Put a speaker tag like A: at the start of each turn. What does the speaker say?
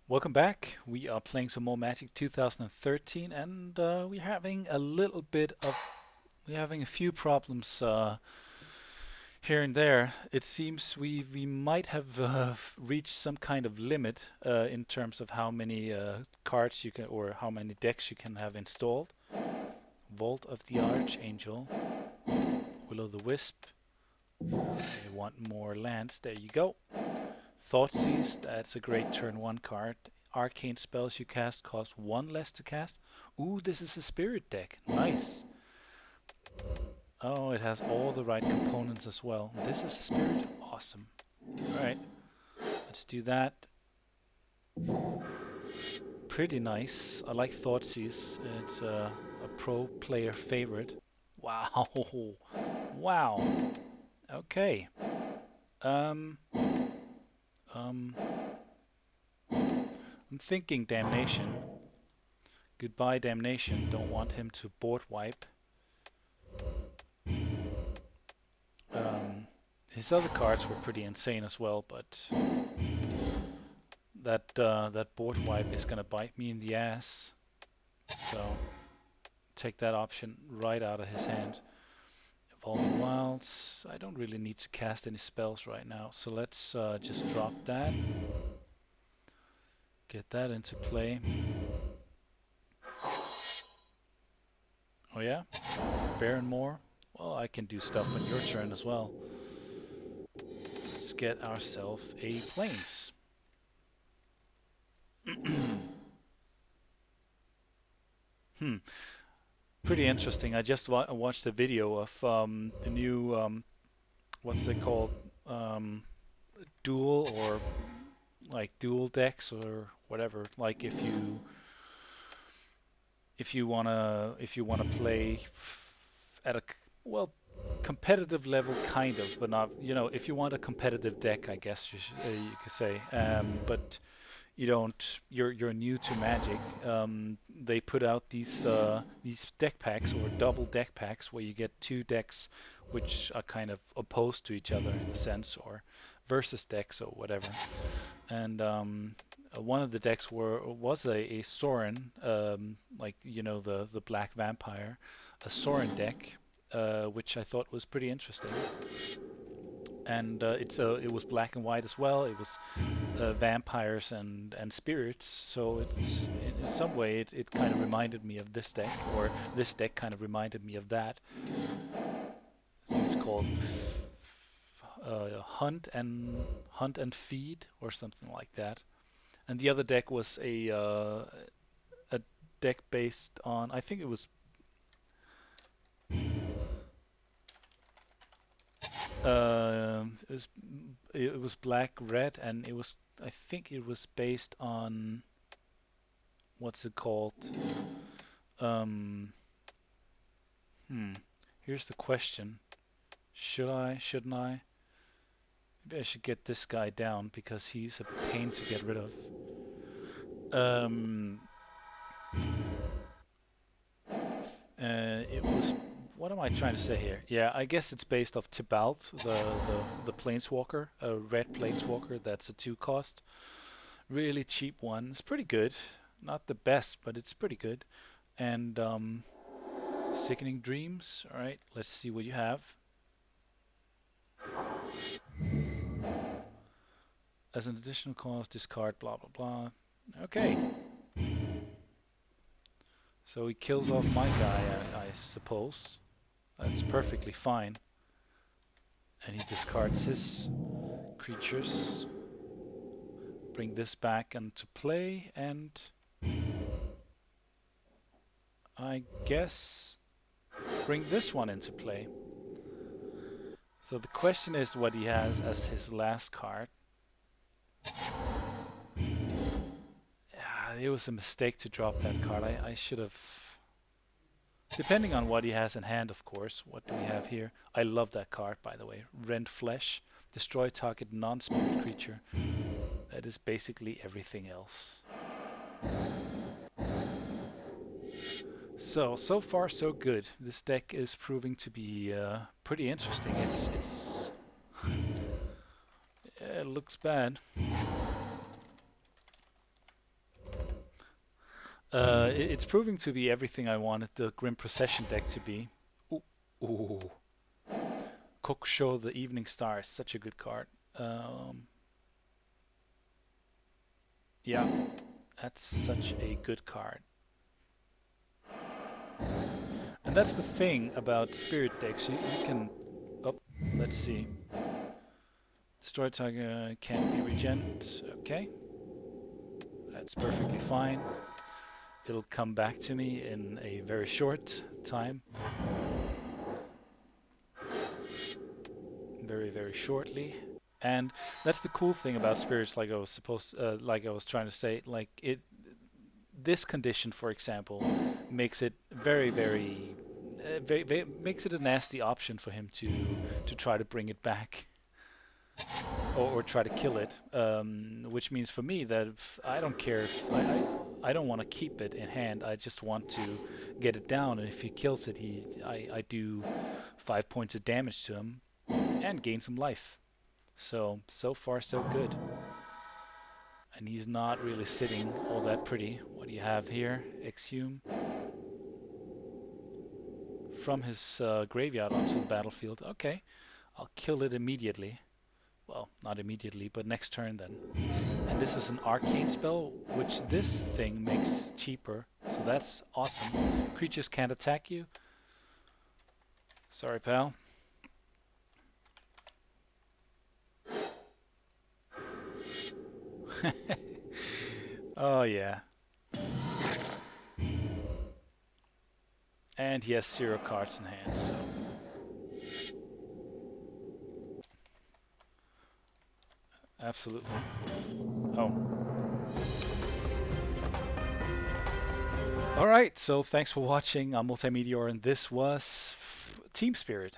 A: Welcome back. We are playing some more Magic 2013, and we're having a little bit of, we're having a few problems here and there. It seems we might have reached some kind of limit in terms of how many cards you can, or how many decks you can have installed. Vault of the Archangel, Will o' the Wisp. I want more lands. There you go. Thoughtseize, that's a great turn 1 card. Arcane spells you cast cost 1 less to cast. Ooh, this is a spirit deck. Nice. Oh, it has all the right components as well. This is a spirit? Awesome. Alright, let's do that. Pretty nice. I like Thoughtseize. It's a pro player favorite. Wow. Wow. Okay. Um, um, I'm thinking Damnation. Goodbye, Damnation. Don't want him to board wipe. His other cards were pretty insane as well, but that board wipe is gonna bite me in the ass. So take that option right out of his hand. Evolving Wilds. I don't really need to cast any spells right now, so let's just drop that. Get that into play. Oh yeah? Baron more? Well, I can do stuff on your turn as well. Let's get ourselves a Plains. Pretty interesting. I just watched a video of the new, what's it called? Dual or like dual decks or whatever. Like if you wanna play at a well competitive level, kind of, but not. If you want a competitive deck, I guess you could say. But you don't. You're new to Magic. They put out these deck packs or double deck packs where you get two decks which are kind of opposed to each other in a sense, or versus decks or whatever. And one of the decks was a Sorin, like the black vampire, a Sorin deck, which I thought was pretty interesting. And it was black and white as well. It was vampires and spirits. So in some way it kind of reminded me of this deck, or this deck kind of reminded me of that. I think it's called Hunt and Feed or something like that. And the other deck was a deck based on, I think it was it was black red, and I think it was based on, what's it called? Um, hmm. Here's the question: should I? Shouldn't I? Maybe I should get this guy down because he's a pain to get rid of. Um, it was. What am I trying to say here? Yeah, I guess it's based off Tibalt, the Planeswalker, a red Planeswalker. That's a 2 cost, really cheap one. It's pretty good, not the best, but it's pretty good. And Sickening Dreams. All right, let's see what you have. As an additional cost, discard blah blah blah. Okay. So he kills off my guy, I suppose. That's perfectly fine. And he discards his creatures. Bring this back into play, and I guess bring this one into play. So the question is what he has as his last card. It was a mistake to drop that card. I should have... Depending on what he has in hand, of course. What do we have here? I love that card, by the way. Rend Flesh. Destroy target non-spirit creature. That is basically everything else. So far so good. This deck is proving to be pretty interesting. It looks bad. It's proving to be everything I wanted the Grim Procession deck to be. Ooh, ooh. Cook Show the Evening Star is such a good card. Yeah, that's such a good card. And that's the thing about spirit decks. You can... Oh, let's see. Destroy target can't be regent. Okay. That's perfectly fine. It'll come back to me in a very short time. Very, very shortly. And that's the cool thing about spirits, like I was trying to say, like this condition, for example, makes it very, makes it a nasty option for him to try to bring it back or try to kill it. Which means for me that if I don't care if I don't want to keep it in hand. I just want to get it down, and if he kills it, I do 5 points of damage to him and gain some life. So far so good. And he's not really sitting all that pretty. What do you have here? Exhume. From his graveyard onto the battlefield. Okay, I'll kill it immediately. Well, not immediately, but next turn then. And this is an arcane spell, which this thing makes cheaper. So that's awesome. Creatures can't attack you. Sorry, pal. Oh yeah. And he has 0 cards in hand, so absolutely. Oh. Alright, so thanks for watching. I'm multeyemeteor, and this was Team Spirit.